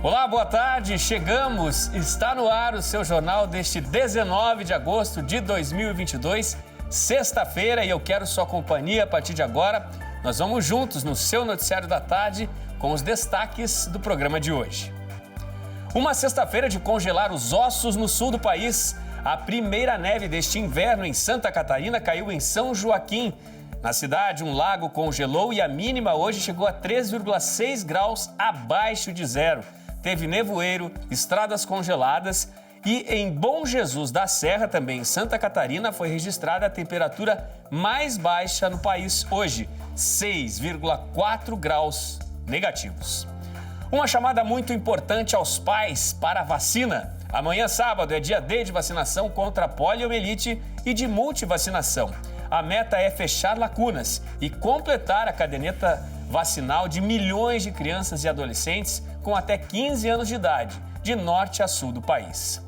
Olá, boa tarde. Chegamos. Está no ar o seu jornal deste 19 de agosto de 2022, sexta-feira, e eu quero sua companhia a partir de agora. Nós vamos juntos no seu noticiário da tarde com os destaques do programa de hoje. Uma sexta-feira de congelar os ossos no sul do país. A primeira neve deste inverno em Santa Catarina caiu em São Joaquim. Na cidade, um lago congelou e a mínima hoje chegou a 3,6 graus abaixo de zero. Teve nevoeiro, estradas congeladas e em Bom Jesus da Serra, também em Santa Catarina, foi registrada a temperatura mais baixa no país hoje, 6,4 graus negativos. Uma chamada muito importante aos pais para a vacina. Amanhã, sábado, é dia D de vacinação contra a poliomielite e de multivacinação. A meta é fechar lacunas e completar a caderneta vacinal de milhões de crianças e adolescentes com até 15 anos de idade, de norte a sul do país.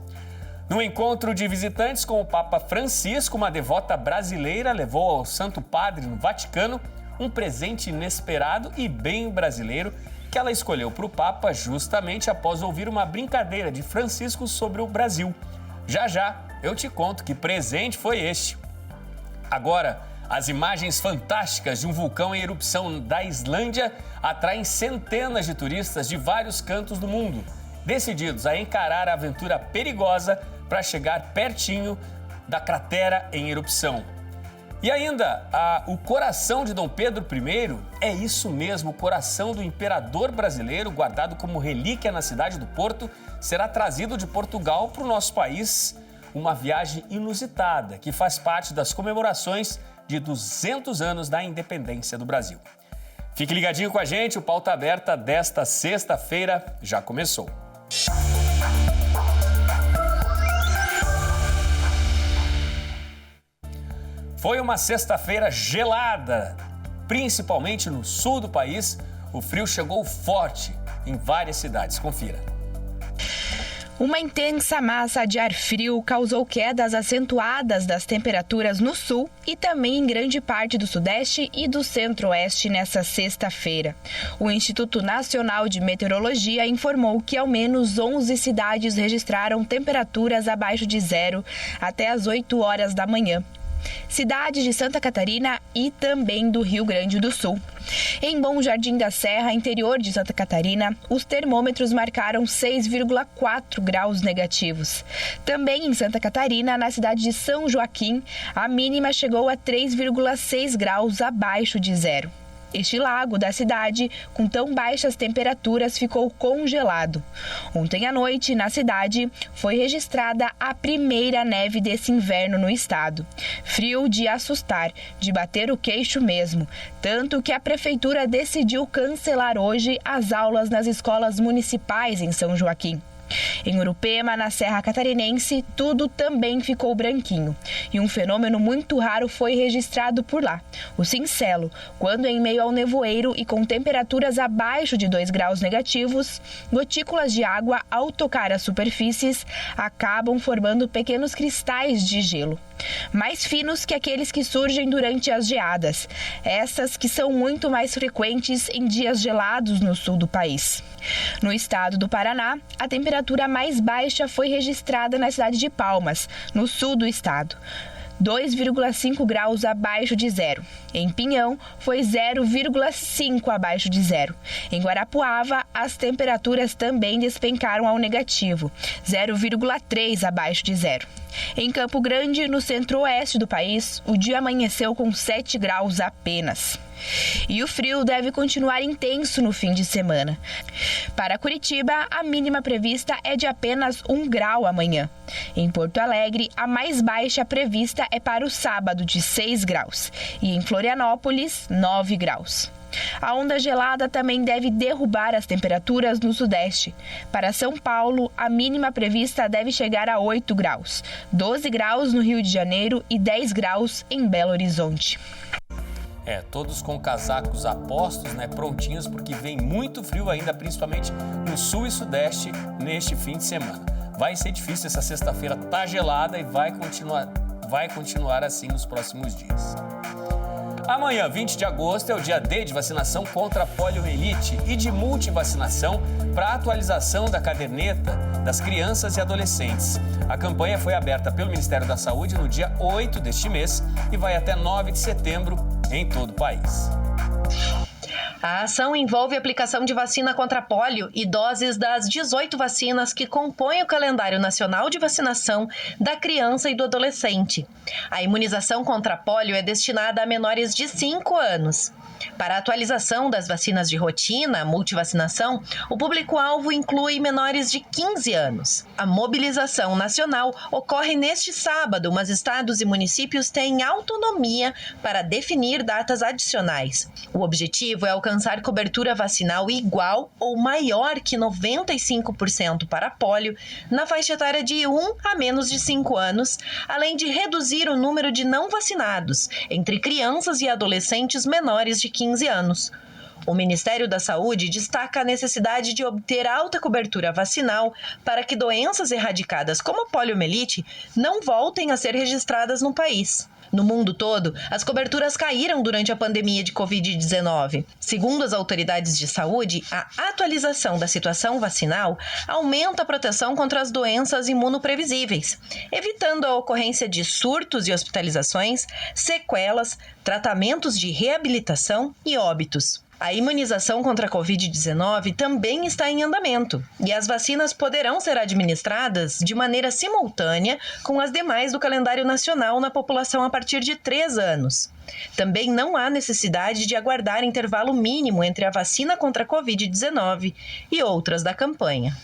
No encontro de visitantes com o Papa Francisco, uma devota brasileira levou ao Santo Padre no Vaticano um presente inesperado e bem brasileiro que ela escolheu para o Papa justamente após ouvir uma brincadeira de Francisco sobre o Brasil. Já já eu te conto que presente foi este. Agora, as imagens fantásticas de um vulcão em erupção da Islândia atraem centenas de turistas de vários cantos do mundo, decididos a encarar a aventura perigosa para chegar pertinho da cratera em erupção. E ainda, o coração de Dom Pedro I, é isso mesmo, o coração do imperador brasileiro, guardado como relíquia na cidade do Porto, será trazido de Portugal para o nosso país. Uma viagem inusitada que faz parte das comemorações de 200 anos da independência do Brasil. Fique ligadinho com a gente, o Pauta Aberta desta sexta-feira já começou. Foi uma sexta-feira gelada, principalmente no sul do país. O frio chegou forte em várias cidades. Confira. Uma intensa massa de ar frio causou quedas acentuadas das temperaturas no sul e também em grande parte do sudeste e do centro-oeste nesta sexta-feira. O Instituto Nacional de Meteorologia informou que ao menos 11 cidades registraram temperaturas abaixo de zero até às 8 horas da manhã. Cidades de Santa Catarina e também do Rio Grande do Sul. Em Bom Jardim da Serra, interior de Santa Catarina, os termômetros marcaram 6,4 graus negativos. Também em Santa Catarina, na cidade de São Joaquim, a mínima chegou a 3,6 graus abaixo de zero. Este lago da cidade, com tão baixas temperaturas, ficou congelado. Ontem à noite, na cidade, foi registrada a primeira neve desse inverno no estado. Frio de assustar, de bater o queixo mesmo, tanto que a prefeitura decidiu cancelar hoje as aulas nas escolas municipais em São Joaquim. Em Urupema, na Serra Catarinense, tudo também ficou branquinho. E um fenômeno muito raro foi registrado por lá, o cincelo, quando em meio ao nevoeiro e com temperaturas abaixo de 2 graus negativos, gotículas de água, ao tocar as superfícies, acabam formando pequenos cristais de gelo, mais finos que aqueles que surgem durante as geadas, essas que são muito mais frequentes em dias gelados no sul do país. No estado do Paraná, a temperatura mais baixa foi registrada na cidade de Palmas, no sul do estado, 2,5 graus abaixo de zero. Em Pinhão, foi 0,5 abaixo de zero. Em Guarapuava, as temperaturas também despencaram ao negativo, 0,3 abaixo de zero. Em Campo Grande, no centro-oeste do país, o dia amanheceu com 7 graus apenas. E o frio deve continuar intenso no fim de semana. Para Curitiba, a mínima prevista é de apenas 1 grau amanhã. Em Porto Alegre, a mais baixa prevista é para o sábado, de 6 graus. E em Florianópolis, 9 graus. A onda gelada também deve derrubar as temperaturas no sudeste. Para São Paulo, a mínima prevista deve chegar a 8 graus, 12 graus no Rio de Janeiro e 10 graus em Belo Horizonte. Todos com casacos a postos, prontinhos, porque vem muito frio ainda, principalmente no sul e sudeste, neste fim de semana. Vai ser difícil, essa sexta-feira tá gelada e vai continuar assim nos próximos dias. Amanhã, 20 de agosto, é o dia D de vacinação contra a poliomielite e de multivacinação para a atualização da caderneta das crianças e adolescentes. A campanha foi aberta pelo Ministério da Saúde no dia 8 deste mês e vai até 9 de setembro em todo o país. A ação envolve a aplicação de vacina contra pólio e doses das 18 vacinas que compõem o calendário nacional de vacinação da criança e do adolescente. A imunização contra pólio é destinada a menores de 5 anos. Para a atualização das vacinas de rotina, multivacinação, o público-alvo inclui menores de 15 anos. A mobilização nacional ocorre neste sábado, mas estados e municípios têm autonomia para definir datas adicionais. O objetivo é alcançar cobertura vacinal igual ou maior que 95% para pólio na faixa etária de 1 a menos de 5 anos, além de reduzir o número de não vacinados entre crianças e adolescentes menores de 15 anos. O Ministério da Saúde destaca a necessidade de obter alta cobertura vacinal para que doenças erradicadas como a poliomielite não voltem a ser registradas no país. No mundo todo, as coberturas caíram durante a pandemia de Covid-19. Segundo as autoridades de saúde, a atualização da situação vacinal aumenta a proteção contra as doenças imunoprevisíveis, evitando a ocorrência de surtos e hospitalizações, sequelas, tratamentos de reabilitação e óbitos. A imunização contra a Covid-19 também está em andamento e as vacinas poderão ser administradas de maneira simultânea com as demais do calendário nacional na população a partir de 3 anos. Também não há necessidade de aguardar intervalo mínimo entre a vacina contra a Covid-19 e outras da campanha.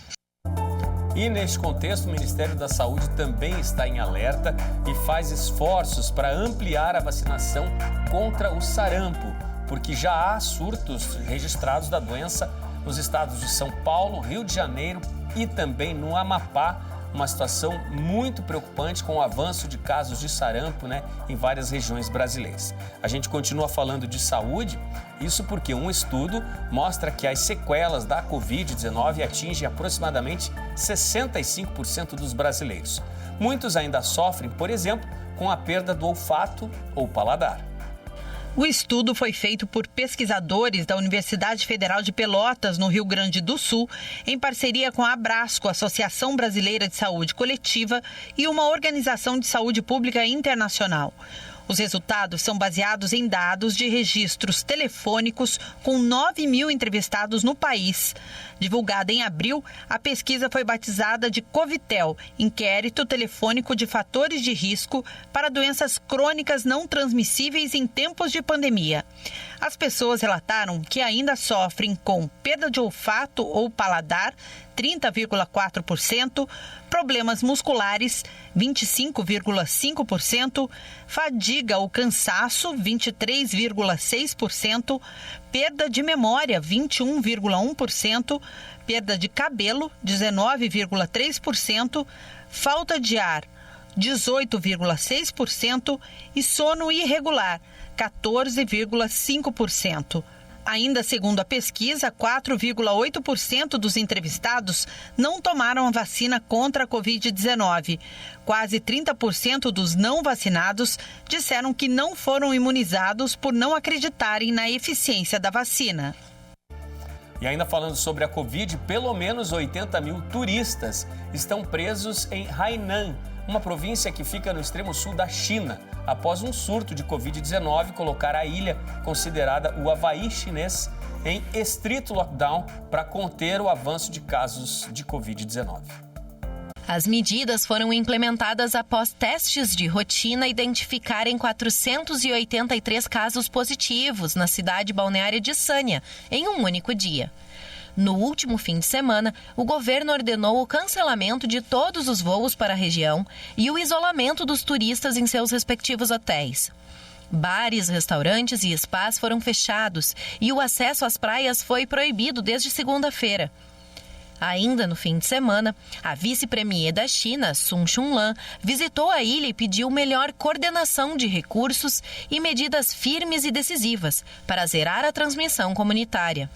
E neste contexto, o Ministério da Saúde também está em alerta e faz esforços para ampliar a vacinação contra o sarampo, porque já há surtos registrados da doença nos estados de São Paulo, Rio de Janeiro e também no Amapá, uma situação muito preocupante com o avanço de casos de sarampo, em várias regiões brasileiras. A gente continua falando de saúde, isso porque um estudo mostra que as sequelas da Covid-19 atingem aproximadamente 65% dos brasileiros. Muitos ainda sofrem, por exemplo, com a perda do olfato ou paladar. O estudo foi feito por pesquisadores da Universidade Federal de Pelotas, no Rio Grande do Sul, em parceria com a Abrasco, Associação Brasileira de Saúde Coletiva, e uma organização de saúde pública internacional. Os resultados são baseados em dados de registros telefônicos com 9 mil entrevistados no país. Divulgada em abril, a pesquisa foi batizada de Covitel, Inquérito Telefônico de Fatores de Risco para Doenças Crônicas Não Transmissíveis em Tempos de Pandemia. As pessoas relataram que ainda sofrem com perda de olfato ou paladar, 30,4%, problemas musculares, 25,5%, fadiga ou cansaço, 23,6%, perda de memória, 21,1%, perda de cabelo, 19,3%, falta de ar, 18,6% e sono irregular, 14,5%. Ainda segundo a pesquisa, 4,8% dos entrevistados não tomaram a vacina contra a Covid-19. Quase 30% dos não vacinados disseram que não foram imunizados por não acreditarem na eficiência da vacina. E ainda falando sobre a Covid, pelo menos 80 mil turistas estão presos em Hainan, uma província que fica no extremo sul da China, após um surto de Covid-19 colocar a ilha, considerada o Havaí chinês, em estrito lockdown para conter o avanço de casos de Covid-19. As medidas foram implementadas após testes de rotina identificarem 483 casos positivos na cidade balneária de Sanya, em um único dia. No último fim de semana, o governo ordenou o cancelamento de todos os voos para a região e o isolamento dos turistas em seus respectivos hotéis. Bares, restaurantes e spas foram fechados e o acesso às praias foi proibido desde segunda-feira. Ainda no fim de semana, a vice-premier da China, Sun Chunlan, visitou a ilha e pediu melhor coordenação de recursos e medidas firmes e decisivas para zerar a transmissão comunitária.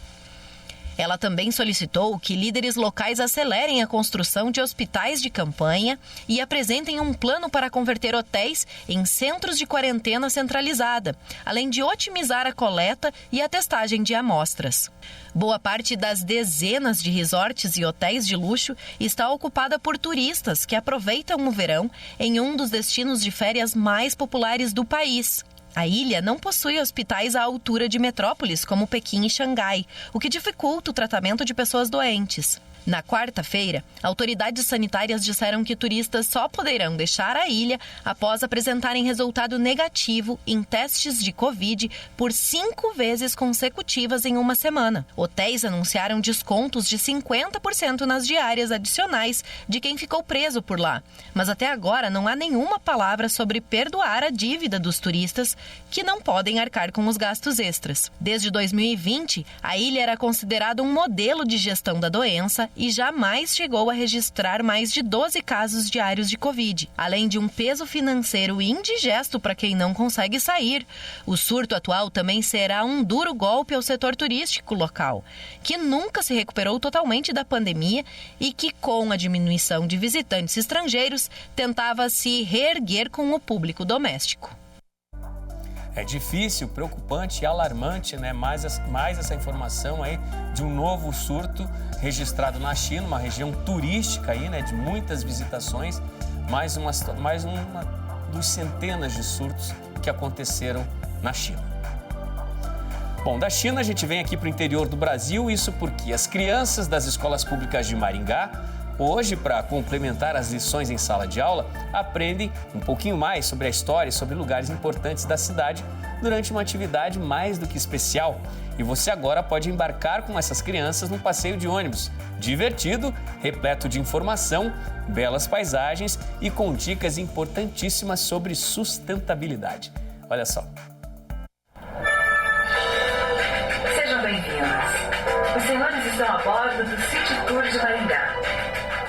Ela também solicitou que líderes locais acelerem a construção de hospitais de campanha e apresentem um plano para converter hotéis em centros de quarentena centralizada, além de otimizar a coleta e a testagem de amostras. Boa parte das dezenas de resorts e hotéis de luxo está ocupada por turistas que aproveitam o verão em um dos destinos de férias mais populares do país. A ilha não possui hospitais à altura de metrópoles como Pequim e Xangai, o que dificulta o tratamento de pessoas doentes. Na quarta-feira, autoridades sanitárias disseram que turistas só poderão deixar a ilha após apresentarem resultado negativo em testes de Covid por 5 vezes consecutivas em uma semana. Hotéis anunciaram descontos de 50% nas diárias adicionais de quem ficou preso por lá. Mas até agora não há nenhuma palavra sobre perdoar a dívida dos turistas que não podem arcar com os gastos extras. Desde 2020, a ilha era considerada um modelo de gestão da doença e jamais chegou a registrar mais de 12 casos diários de Covid, além de um peso financeiro indigesto para quem não consegue sair. O surto atual também será um duro golpe ao setor turístico local, que nunca se recuperou totalmente da pandemia e que, com a diminuição de visitantes estrangeiros, tentava se reerguer com o público doméstico. É difícil, preocupante e alarmante, né? Mais essa informação aí de um novo surto registrado na China, uma região turística aí, né? De muitas visitações, mais uma dos centenas de surtos que aconteceram na China. Bom, da China a gente vem aqui para o interior do Brasil, isso porque as crianças das escolas públicas de Maringá, hoje, para complementar as lições em sala de aula, aprendem um pouquinho mais sobre a história e sobre lugares importantes da cidade durante uma atividade mais do que especial. E você agora pode embarcar com essas crianças num passeio de ônibus, divertido, repleto de informação, belas paisagens e com dicas importantíssimas sobre sustentabilidade. Olha só. Sejam bem-vindos. Os senhores estão a bordo do City Tour de Maringá.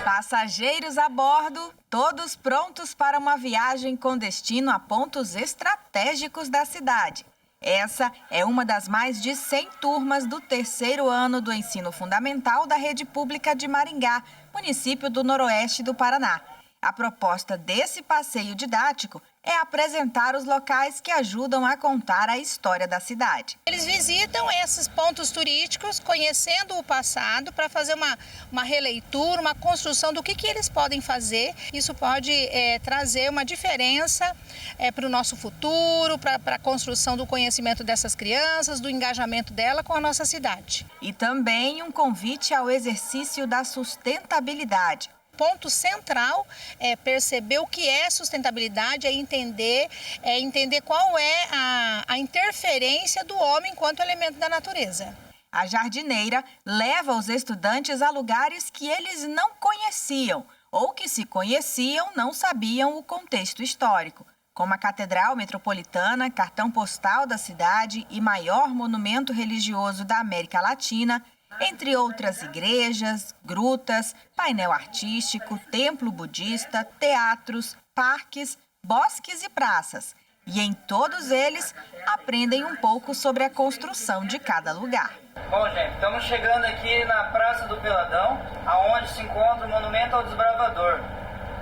Passageiros a bordo, todos prontos para uma viagem com destino a pontos estratégicos da cidade. Essa é uma das mais de 100 turmas do 3º ano do ensino fundamental da Rede Pública de Maringá, município do Noroeste do Paraná. A proposta desse passeio didático é apresentar os locais que ajudam a contar a história da cidade. Eles visitam esses pontos turísticos, conhecendo o passado, para fazer uma releitura, uma construção do que eles podem fazer. Isso pode trazer uma diferença para o nosso futuro, para a construção do conhecimento dessas crianças, do engajamento dela com a nossa cidade. E também um convite ao exercício da sustentabilidade. Ponto central é perceber o que é sustentabilidade, é entender qual é a interferência do homem enquanto elemento da natureza. A jardineira leva os estudantes a lugares que eles não conheciam ou que, se conheciam, não sabiam o contexto histórico, como a Catedral Metropolitana, cartão postal da cidade e maior monumento religioso da América Latina, entre outras igrejas, grutas, painel artístico, templo budista, teatros, parques, bosques e praças. E em todos eles, aprendem um pouco sobre a construção de cada lugar. Bom, gente, estamos chegando aqui na Praça do Peladão, aonde se encontra o Monumento ao Desbravador.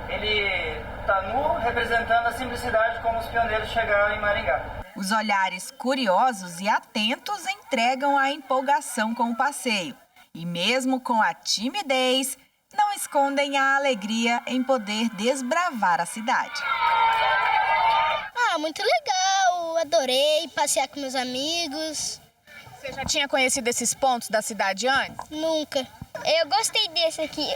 Ele está nu, representando a simplicidade como os pioneiros chegaram em Maringá. Os olhares curiosos e atentos entregam a empolgação com o passeio. E mesmo com a timidez, não escondem a alegria em poder desbravar a cidade. Muito legal, adorei passear com meus amigos. Você já tinha conhecido esses pontos da cidade antes? Nunca. Eu gostei desse aqui,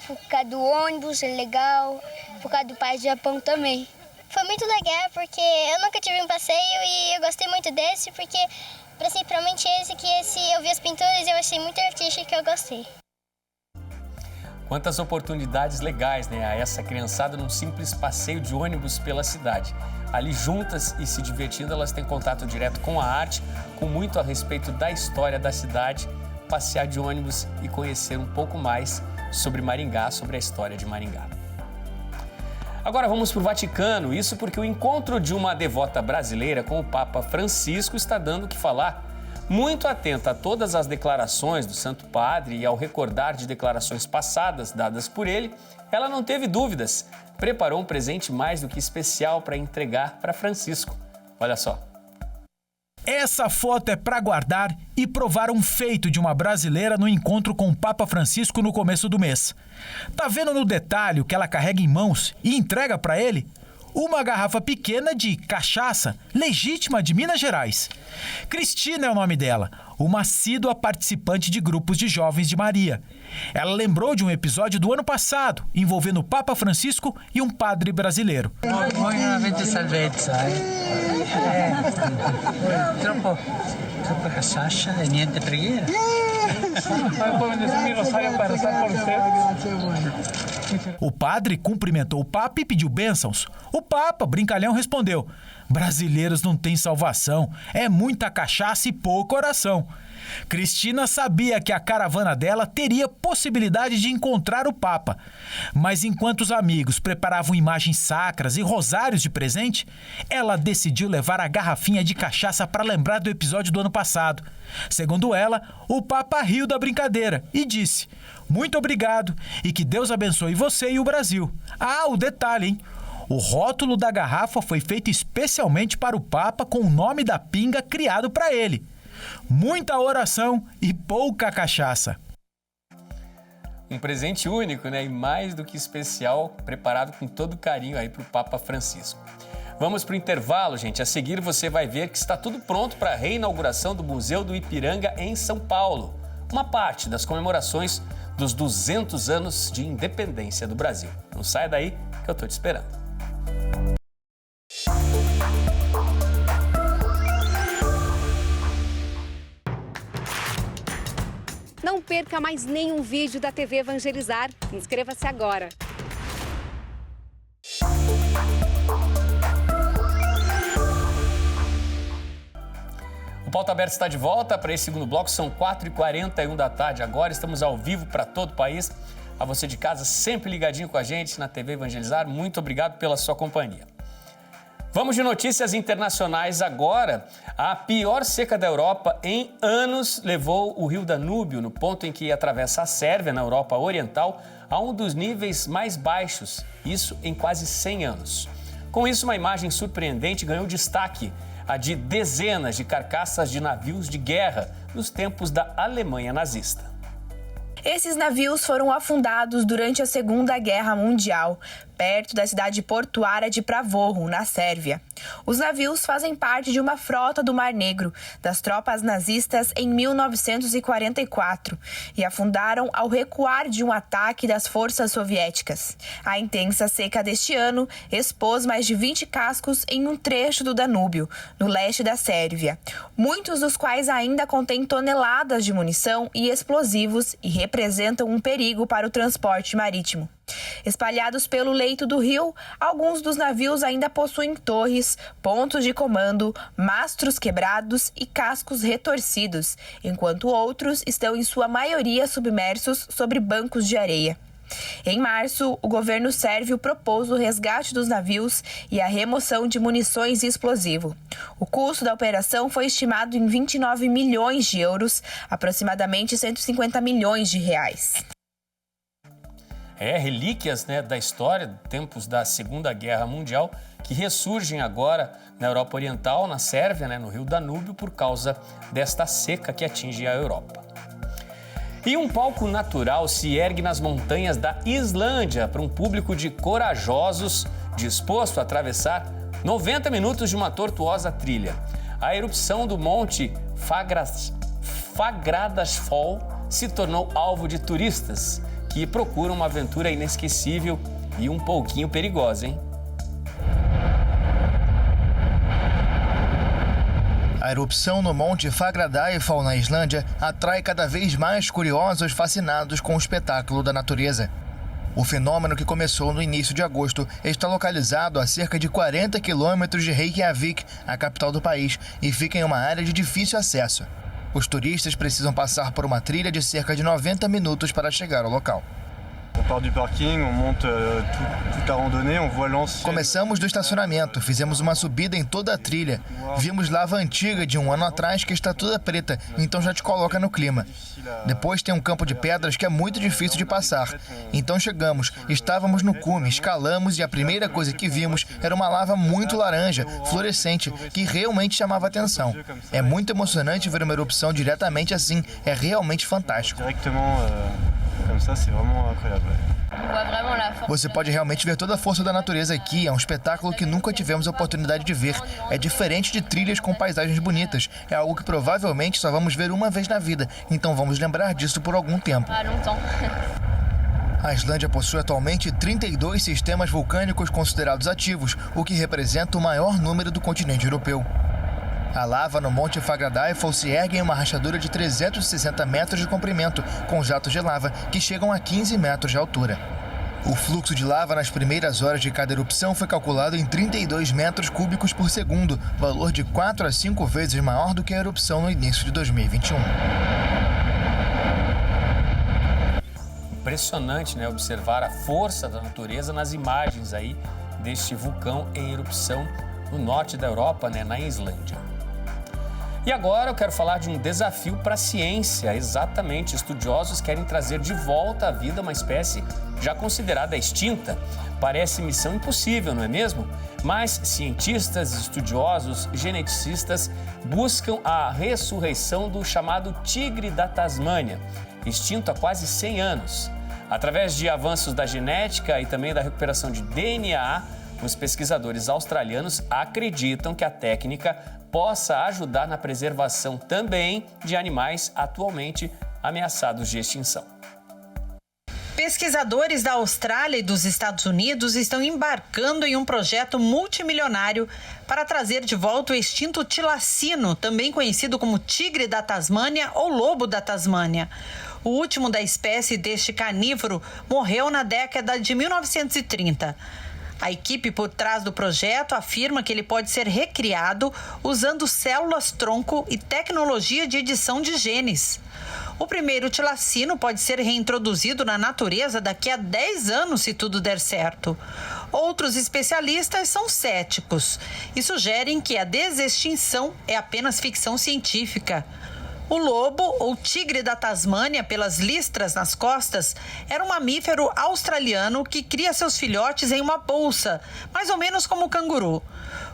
por causa do ônibus, é legal, por causa do Parque do Japão também. Foi muito legal, porque eu nunca tive um passeio e eu gostei muito desse, porque principalmente esse eu vi as pinturas e eu achei muito artístico que eu gostei. Quantas oportunidades legais, né? A essa criançada num simples passeio de ônibus pela cidade. Ali juntas e se divertindo, elas têm contato direto com a arte, com muito a respeito da história da cidade, passear de ônibus e conhecer um pouco mais sobre Maringá, sobre a história de Maringá. Agora vamos para o Vaticano, isso porque o encontro de uma devota brasileira com o Papa Francisco está dando o que falar. Muito atenta a todas as declarações do Santo Padre e ao recordar de declarações passadas dadas por ele, ela não teve dúvidas. Preparou um presente mais do que especial para entregar para Francisco. Olha só. Essa foto é para guardar e provar um feito de uma brasileira no encontro com o Papa Francisco no começo do mês. Tá vendo no detalhe o que ela carrega em mãos e entrega para ele? Uma garrafa pequena de cachaça, legítima de Minas Gerais. Cristina é o nome dela, uma assídua participante de grupos de jovens de Maria. Ela lembrou de um episódio do ano passado, envolvendo o Papa Francisco e um padre brasileiro. Buonamente salvezza. Troppo cachaça e niente preghiera. O padre cumprimentou o Papa e pediu bênçãos. O Papa, brincalhão, respondeu: brasileiros não têm salvação, é muita cachaça e pouca oração. Cristina sabia que a caravana dela teria possibilidade de encontrar o Papa. Mas enquanto os amigos preparavam imagens sacras e rosários de presente, ela decidiu levar a garrafinha de cachaça para lembrar do episódio do ano passado. Segundo ela, o Papa riu da brincadeira e disse: muito obrigado e que Deus abençoe você e o Brasil. Ah, o detalhe, hein? O rótulo da garrafa foi feito especialmente para o Papa com o nome da pinga criado para ele. Muita oração e pouca cachaça. Um presente único, né? E mais do que especial, preparado com todo carinho aí para o Papa Francisco. Vamos para o intervalo, gente. A seguir você vai ver que está tudo pronto para a reinauguração do Museu do Ipiranga em São Paulo. Uma parte das comemorações dos 200 anos de independência do Brasil. Não sai daí que eu estou te esperando. Não perca mais nenhum vídeo da TV Evangelizar. Inscreva-se agora. O Pauta Aberta está de volta para esse segundo bloco. São 4h41 da tarde agora. Estamos ao vivo para todo o país. A você de casa, sempre ligadinho com a gente na TV Evangelizar. Muito obrigado pela sua companhia. Vamos de notícias internacionais agora. A pior seca da Europa em anos levou o rio Danúbio, no ponto em que atravessa a Sérvia, na Europa Oriental, a um dos níveis mais baixos, isso em quase 100 anos. Com isso, uma imagem surpreendente ganhou destaque, a de dezenas de carcaças de navios de guerra nos tempos da Alemanha nazista. Esses navios foram afundados durante a Segunda Guerra Mundial, perto da cidade portuária de Pravoru, na Sérvia. Os navios fazem parte de uma frota do Mar Negro, das tropas nazistas em 1944, e afundaram ao recuar de um ataque das forças soviéticas. A intensa seca deste ano expôs mais de 20 cascos em um trecho do Danúbio, no leste da Sérvia, muitos dos quais ainda contêm toneladas de munição e explosivos e representam um perigo para o transporte marítimo. Espalhados pelo leito do rio, alguns dos navios ainda possuem torres, pontos de comando, mastros quebrados e cascos retorcidos, enquanto outros estão em sua maioria submersos sobre bancos de areia. Em março, o governo sérvio propôs o resgate dos navios e a remoção de munições e explosivo. O custo da operação foi estimado em 29 milhões de euros, aproximadamente 150 milhões de reais. Relíquias, né, da história, tempos da Segunda Guerra Mundial, que ressurgem agora na Europa Oriental, na Sérvia, né, no rio Danúbio, por causa desta seca que atinge a Europa. E um palco natural se ergue nas montanhas da Islândia para um público de corajosos disposto a atravessar 90 minutos de uma tortuosa trilha. A erupção do monte Fagradalsfjall se tornou alvo de turistas que procuram uma aventura inesquecível e um pouquinho perigosa, hein? A erupção no Monte Fagradalsfjall, na Islândia, atrai cada vez mais curiosos fascinados com o espetáculo da natureza. O fenômeno, que começou no início de agosto, está localizado a cerca de 40 quilômetros de Reykjavik, a capital do país, e fica em uma área de difícil acesso. Os turistas precisam passar por uma trilha de cerca de 90 minutos para chegar ao local. Começamos do estacionamento, fizemos uma subida em toda a trilha. Vimos lava antiga de um ano atrás que está toda preta, então já te coloca no clima. Depois tem um campo de pedras que é muito difícil de passar. Então chegamos, estávamos no cume, escalamos e a primeira coisa que vimos era uma lava muito laranja, fluorescente, que realmente chamava atenção. É muito emocionante ver uma erupção diretamente assim, é realmente fantástico. Você pode realmente ver toda a força da natureza aqui, é um espetáculo que nunca tivemos a oportunidade de ver. É diferente de trilhas com paisagens bonitas, é algo que provavelmente só vamos ver uma vez na vida, então vamos lembrar disso por algum tempo. A Islândia possui atualmente 32 sistemas vulcânicos considerados ativos, o que representa o maior número do continente europeu. A lava no Monte Fagradalsfjall se ergue em uma rachadura de 360 metros de comprimento, com jatos de lava que chegam a 15 metros de altura. O fluxo de lava nas primeiras horas de cada erupção foi calculado em 32 metros cúbicos por segundo, valor de 4 a 5 vezes maior do que a erupção no início de 2021. Impressionante, né? Observar a força da natureza nas imagens aí deste vulcão em erupção no norte da Europa, né? Na Islândia. E agora eu quero falar de um desafio para a ciência. Exatamente, estudiosos querem trazer de volta à vida uma espécie já considerada extinta. Parece missão impossível, não é mesmo? Mas cientistas, estudiosos, geneticistas buscam a ressurreição do chamado tigre da Tasmânia, extinto há quase 100 anos. Através de avanços da genética e também da recuperação de DNA, os pesquisadores australianos acreditam que a técnica possa ajudar na preservação também de animais atualmente ameaçados de extinção. Pesquisadores da Austrália e dos Estados Unidos estão embarcando em um projeto multimilionário para trazer de volta o extinto tilacino, também conhecido como tigre da Tasmânia ou lobo da Tasmânia. O último da espécie deste carnívoro morreu na década de 1930. A equipe por trás do projeto afirma que ele pode ser recriado usando células-tronco e tecnologia de edição de genes. O primeiro tilacino pode ser reintroduzido na natureza daqui a 10 anos, se tudo der certo. Outros especialistas são céticos e sugerem que a desextinção é apenas ficção científica. O lobo, ou tigre da Tasmânia, pelas listras nas costas, era um mamífero australiano que cria seus filhotes em uma bolsa, mais ou menos como o canguru.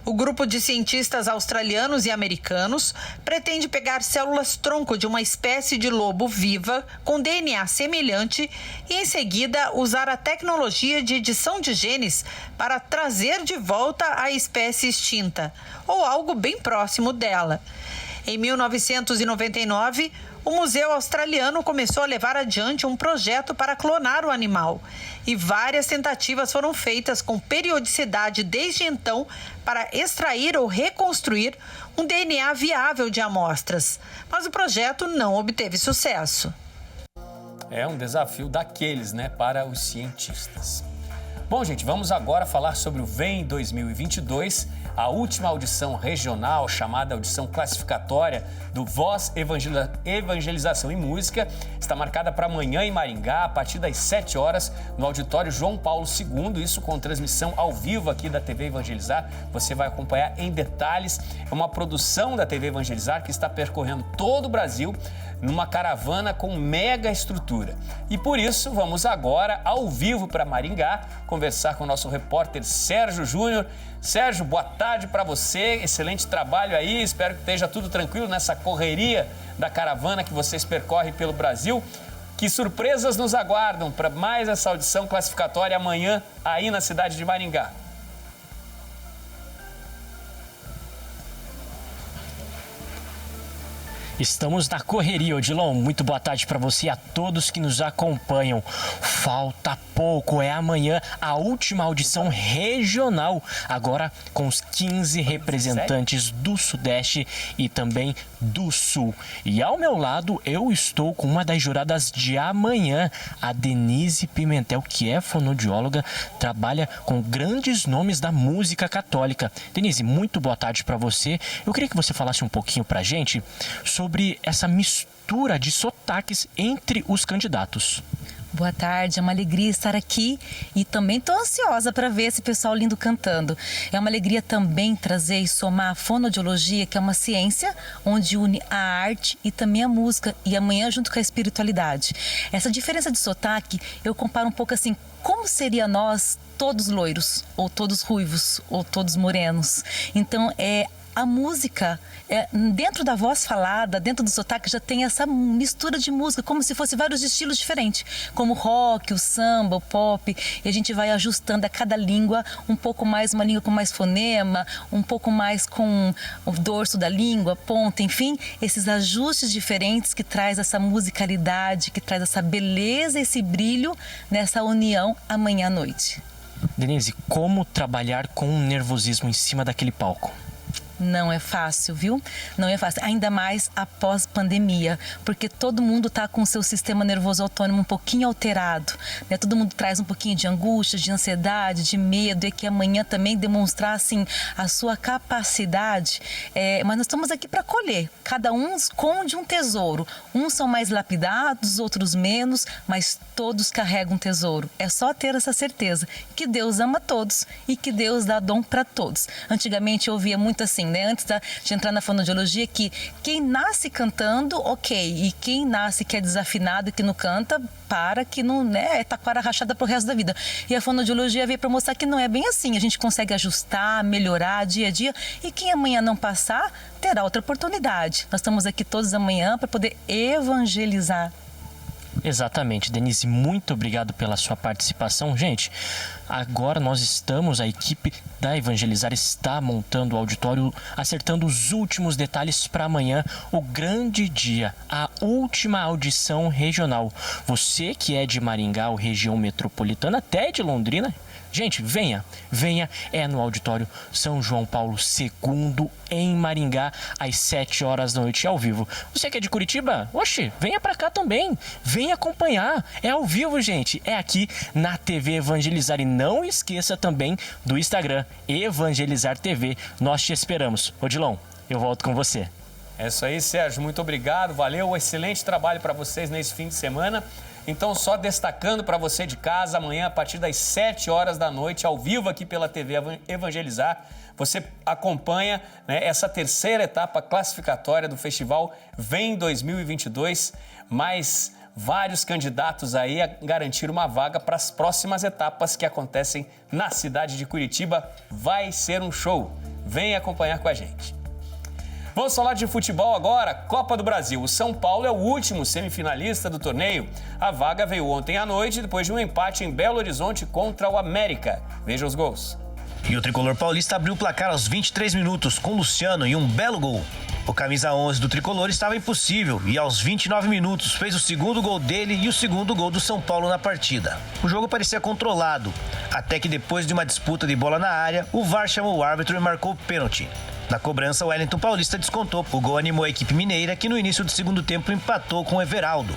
O grupo de cientistas australianos e americanos pretende pegar células-tronco de uma espécie de lobo viva com DNA semelhante e, em seguida, usar a tecnologia de edição de genes para trazer de volta a espécie extinta, ou algo bem próximo dela. Em 1999, o Museu Australiano começou a levar adiante um projeto para clonar o animal. E várias tentativas foram feitas com periodicidade desde então para extrair ou reconstruir um DNA viável de amostras. Mas o projeto não obteve sucesso. É um desafio daqueles, né, para os cientistas. Bom, gente, vamos agora falar sobre o VEM 2022, a última audição regional, chamada audição classificatória do Voz Evangelização e Música, está marcada para amanhã em Maringá, a partir das 7 horas, no auditório João Paulo II, isso com transmissão ao vivo aqui da TV Evangelizar. Você vai acompanhar em detalhes. É uma produção da TV Evangelizar que está percorrendo todo o Brasil numa caravana com mega estrutura. E por isso, vamos agora, ao vivo, para Maringá, conversar com o nosso repórter Sérgio Júnior. Sérgio, boa tarde para você, excelente trabalho aí, espero que esteja tudo tranquilo nessa correria da caravana que vocês percorrem pelo Brasil. Que surpresas nos aguardam para mais essa audição classificatória amanhã aí na cidade de Maringá? Estamos na correria, Odilon. Muito boa tarde para você e a todos que nos acompanham. Falta pouco, é amanhã a última audição regional, agora com os 15 representantes do Sudeste e também do Sul. E ao meu lado eu estou com uma das juradas de amanhã, a Denise Pimentel, que é fonoaudióloga, trabalha com grandes nomes da música católica. Denise, muito boa tarde para você. Eu queria que você falasse um pouquinho pra gente sobre essa mistura de sotaques entre os candidatos. Boa tarde, é uma alegria estar aqui e também estou ansiosa para ver esse pessoal lindo cantando. É uma alegria também trazer e somar a fonoaudiologia, que é uma ciência onde une a arte e também a música, e amanhã junto com a espiritualidade. Essa diferença de sotaque, eu comparo um pouco assim, como seria nós todos loiros, ou todos ruivos, ou todos morenos. Então, a música, dentro da voz falada, dentro do sotaque, já tem essa mistura de música, como se fosse vários estilos diferentes, como o rock, o samba, o pop, e a gente vai ajustando a cada língua um pouco mais, uma língua com mais fonema, um pouco mais com o dorso da língua, ponta, enfim, esses ajustes diferentes que traz essa musicalidade, que traz essa beleza, esse brilho nessa união amanhã à noite. Denise, como trabalhar com um nervosismo em cima daquele palco? Não é fácil, viu? Não é fácil, ainda mais após pandemia, porque todo mundo está com o seu sistema nervoso autônomo um pouquinho alterado, né? Todo mundo traz um pouquinho de angústia, de ansiedade, de medo, e que amanhã também demonstrar, assim, a sua capacidade. Mas nós estamos aqui para colher, cada um esconde um tesouro. Uns são mais lapidados, outros menos, mas todos carregam um tesouro. É só ter essa certeza que Deus ama todos e que Deus dá dom para todos. Antigamente eu ouvia muito assim, né? Antes de entrar na fonoaudiologia, que quem nasce cantando, ok, e quem nasce que é desafinado e que não canta, que não, né, é taquara rachada pro resto da vida. E a fonoaudiologia veio para mostrar que não é bem assim, a gente consegue ajustar, melhorar dia a dia, e quem amanhã não passar, terá outra oportunidade. Nós estamos aqui todos amanhã para poder evangelizar. Exatamente, Denise, muito obrigado pela sua participação. Gente, agora a equipe da Evangelizar está montando o auditório, acertando os últimos detalhes para amanhã, o grande dia, a última audição regional. Você que é de Maringá ou região metropolitana, até de Londrina, gente, venha, é no auditório São João Paulo II, em Maringá, às 7 horas da noite, ao vivo. Você que é de Curitiba, venha pra cá também, venha acompanhar, é ao vivo, gente, é aqui na TV Evangelizar. E não esqueça também do Instagram, Evangelizar TV, nós te esperamos. Odilon, eu volto com você. É isso aí, Sérgio, muito obrigado, valeu, excelente trabalho para vocês nesse fim de semana. Então, só destacando para você de casa, amanhã, a partir das 7 horas da noite, ao vivo aqui pela TV Evangelizar, você acompanha, né, essa terceira etapa classificatória do Festival Vem 2022, mais vários candidatos aí a garantir uma vaga para as próximas etapas que acontecem na cidade de Curitiba. Vai ser um show. Vem acompanhar com a gente. Vamos falar de futebol agora, Copa do Brasil. O São Paulo é o último semifinalista do torneio. A vaga veio ontem à noite, depois de um empate em Belo Horizonte contra o América. Veja os gols. E o tricolor paulista abriu o placar aos 23 minutos com Luciano e um belo gol. O camisa 11 do tricolor estava impossível e aos 29 minutos fez o segundo gol dele e o segundo gol do São Paulo na partida. O jogo parecia controlado, até que depois de uma disputa de bola na área, o VAR chamou o árbitro e marcou o pênalti. Na cobrança, o Wellington Paulista descontou. O gol animou a equipe mineira, que no início do segundo tempo empatou com o Everaldo.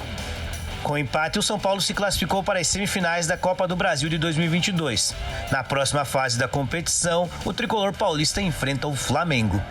Com o empate, o São Paulo se classificou para as semifinais da Copa do Brasil de 2022. Na próxima fase da competição, o tricolor paulista enfrenta o Flamengo.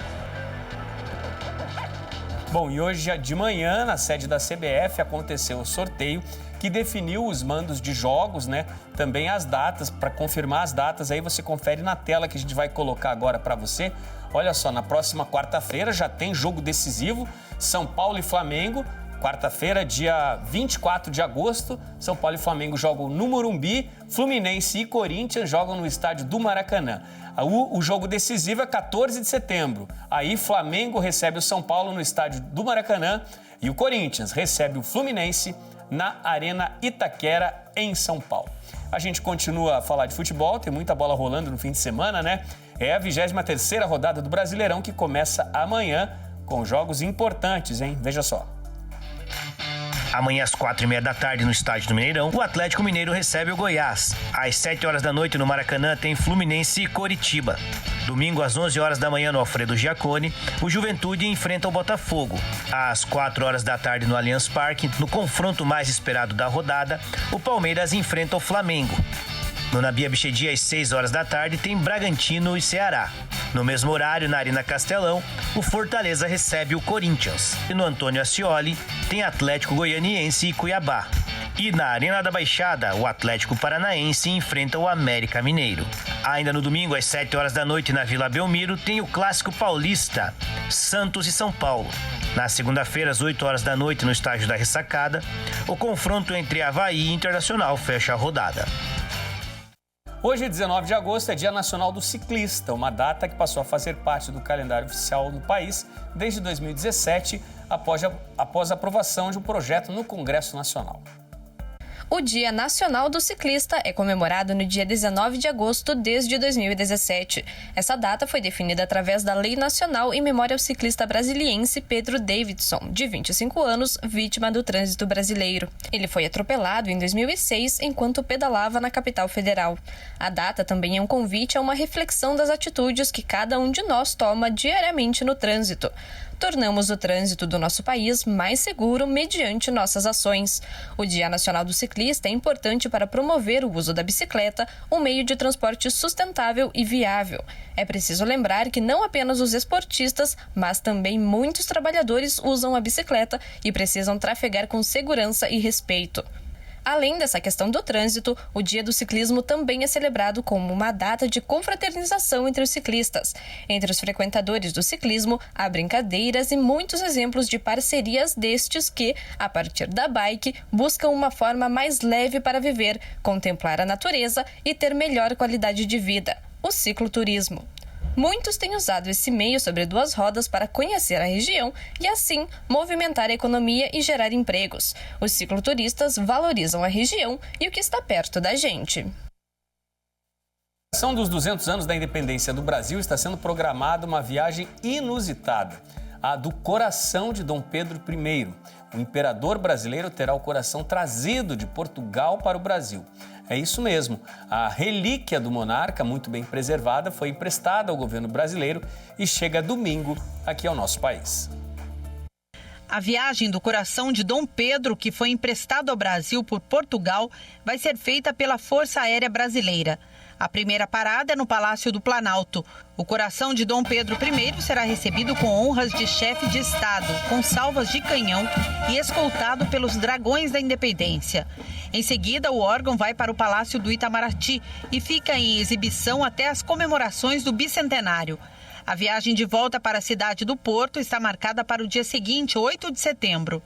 Bom, e hoje de manhã, na sede da CBF, aconteceu o sorteio que definiu os mandos de jogos, né? Também as datas, para confirmar as datas, aí você confere na tela que a gente vai colocar agora para você. Olha só, na próxima quarta-feira já tem jogo decisivo, São Paulo e Flamengo. Quarta-feira, dia 24 de agosto, São Paulo e Flamengo jogam no Morumbi, Fluminense e Corinthians jogam no estádio do Maracanã. O jogo decisivo é 14 de setembro. Aí Flamengo recebe o São Paulo no estádio do Maracanã e o Corinthians recebe o Fluminense na Arena Itaquera, em São Paulo. A gente continua a falar de futebol, tem muita bola rolando no fim de semana, né? É a 23ª rodada do Brasileirão que começa amanhã com jogos importantes, hein? Veja só. Amanhã às 4h30 da tarde no estádio do Mineirão, o Atlético Mineiro recebe o Goiás. Às 7 horas da noite no Maracanã tem Fluminense e Coritiba. Domingo às 11 horas da manhã no Alfredo Giacone, o Juventude enfrenta o Botafogo. Às 4 horas da tarde no Allianz Parque, no confronto mais esperado da rodada, o Palmeiras enfrenta o Flamengo. No Nabi Abichedi, às 6 horas da tarde, tem Bragantino e Ceará. No mesmo horário, na Arena Castelão, o Fortaleza recebe o Corinthians. E no Antônio Ascioli, tem Atlético Goianiense e Cuiabá. E na Arena da Baixada, o Atlético Paranaense enfrenta o América Mineiro. Ainda no domingo, às 7 horas da noite, na Vila Belmiro, tem o Clássico Paulista, Santos e São Paulo. Na segunda-feira, às 8 horas da noite, no estádio da Ressacada, o confronto entre Avaí e Internacional fecha a rodada. Hoje, 19 de agosto, é Dia Nacional do Ciclista, uma data que passou a fazer parte do calendário oficial no país desde 2017, após a aprovação de um projeto no Congresso Nacional. O Dia Nacional do Ciclista é comemorado no dia 19 de agosto desde 2017. Essa data foi definida através da Lei Nacional em memória ao ciclista brasiliense Pedro Davidson, de 25 anos, vítima do trânsito brasileiro. Ele foi atropelado em 2006 enquanto pedalava na capital federal. A data também é um convite a uma reflexão das atitudes que cada um de nós toma diariamente no trânsito. Tornamos o trânsito do nosso país mais seguro mediante nossas ações. O Dia Nacional do Ciclista é importante para promover o uso da bicicleta, um meio de transporte sustentável e viável. É preciso lembrar que não apenas os esportistas, mas também muitos trabalhadores usam a bicicleta e precisam trafegar com segurança e respeito. Além dessa questão do trânsito, o Dia do Ciclismo também é celebrado como uma data de confraternização entre os ciclistas. Entre os frequentadores do ciclismo, há brincadeiras e muitos exemplos de parcerias destes que, a partir da bike, buscam uma forma mais leve para viver, contemplar a natureza e ter melhor qualidade de vida: o cicloturismo. Muitos têm usado esse meio sobre duas rodas para conhecer a região e, assim, movimentar a economia e gerar empregos. Os cicloturistas valorizam a região e o que está perto da gente. Na celebração dos 200 anos da independência do Brasil, está sendo programada uma viagem inusitada, a do coração de Dom Pedro I. O imperador brasileiro terá o coração trazido de Portugal para o Brasil. É isso mesmo, a relíquia do monarca, muito bem preservada, foi emprestada ao governo brasileiro e chega domingo aqui ao nosso país. A viagem do coração de Dom Pedro, que foi emprestado ao Brasil por Portugal, vai ser feita pela Força Aérea Brasileira. A primeira parada é no Palácio do Planalto. O coração de Dom Pedro I será recebido com honras de chefe de Estado, com salvas de canhão e escoltado pelos Dragões da Independência. Em seguida, o órgão vai para o Palácio do Itamaraty e fica em exibição até as comemorações do bicentenário. A viagem de volta para a cidade do Porto está marcada para o dia seguinte, 8 de setembro.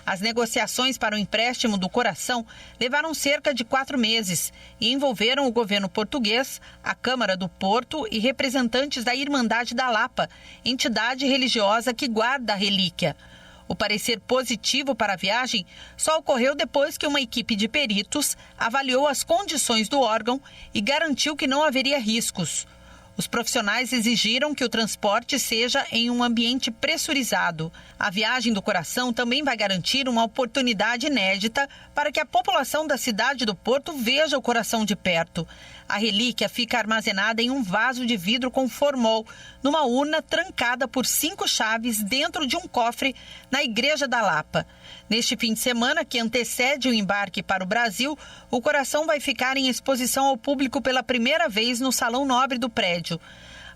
As negociações para o empréstimo do coração levaram cerca de 4 meses e envolveram o governo português, a Câmara do Porto e representantes da Irmandade da Lapa, entidade religiosa que guarda a relíquia. O parecer positivo para a viagem só ocorreu depois que uma equipe de peritos avaliou as condições do órgão e garantiu que não haveria riscos. Os profissionais exigiram que o transporte seja em um ambiente pressurizado. A viagem do coração também vai garantir uma oportunidade inédita para que a população da cidade do Porto veja o coração de perto. A relíquia fica armazenada em um vaso de vidro com formol, numa urna trancada por 5 chaves dentro de um cofre na Igreja da Lapa. Neste fim de semana, que antecede o embarque para o Brasil, o coração vai ficar em exposição ao público pela primeira vez no Salão Nobre do prédio.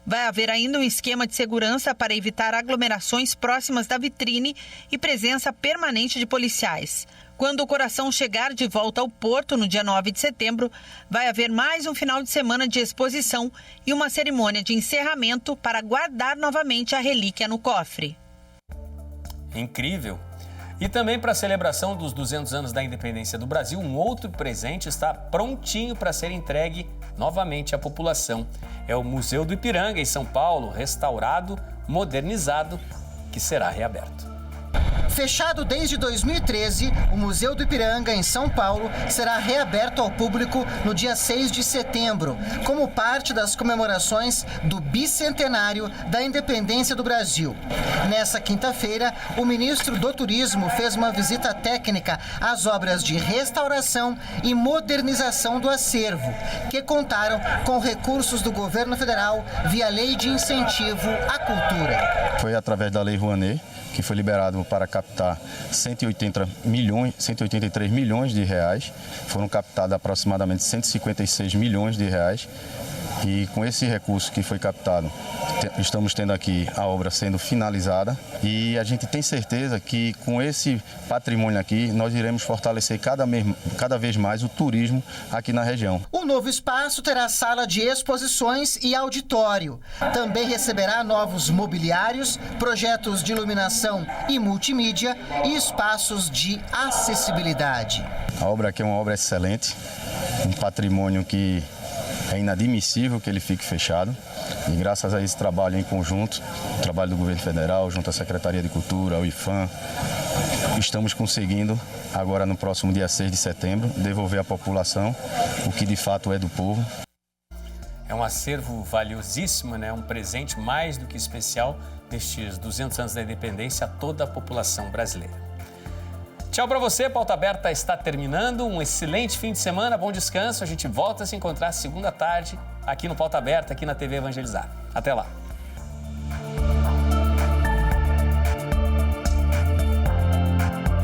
Vai haver ainda um esquema de segurança para evitar aglomerações próximas da vitrine e presença permanente de policiais. Quando o coração chegar de volta ao Porto, no dia 9 de setembro, vai haver mais um final de semana de exposição e uma cerimônia de encerramento para guardar novamente a relíquia no cofre. Incrível! E também para a celebração dos 200 anos da independência do Brasil, um outro presente está prontinho para ser entregue novamente à população. É o Museu do Ipiranga, em São Paulo, restaurado, modernizado, que será reaberto. Fechado desde 2013, o Museu do Ipiranga, em São Paulo, será reaberto ao público no dia 6 de setembro, como parte das comemorações do bicentenário da independência do Brasil. Nessa quinta-feira, o ministro do Turismo fez uma visita técnica às obras de restauração e modernização do acervo, que contaram com recursos do governo federal via Lei de Incentivo à Cultura. Foi através da Lei Rouanet, que foi liberado para captar 183 milhões de reais. Foram captados aproximadamente 156 milhões de reais E com esse recurso que foi captado, estamos tendo aqui a obra sendo finalizada e a gente tem certeza que com esse patrimônio aqui nós iremos fortalecer cada vez mais o turismo aqui na região. O novo espaço terá sala de exposições e auditório. Também receberá novos mobiliários, projetos de iluminação e multimídia e espaços de acessibilidade. A obra aqui é uma obra excelente, um patrimônio que é inadmissível que ele fique fechado e graças a esse trabalho em conjunto, o trabalho do governo federal, junto à Secretaria de Cultura, ao IFAM, estamos conseguindo, agora no próximo dia 6 de setembro, devolver à população o que de fato é do povo. É um acervo valiosíssimo, né? Um presente mais do que especial nestes 200 anos da independência a toda a população brasileira. Tchau para você, Pauta Aberta está terminando. Um excelente fim de semana, bom descanso. A gente volta a se encontrar segunda tarde aqui no Pauta Aberta, aqui na TV Evangelizar. Até lá.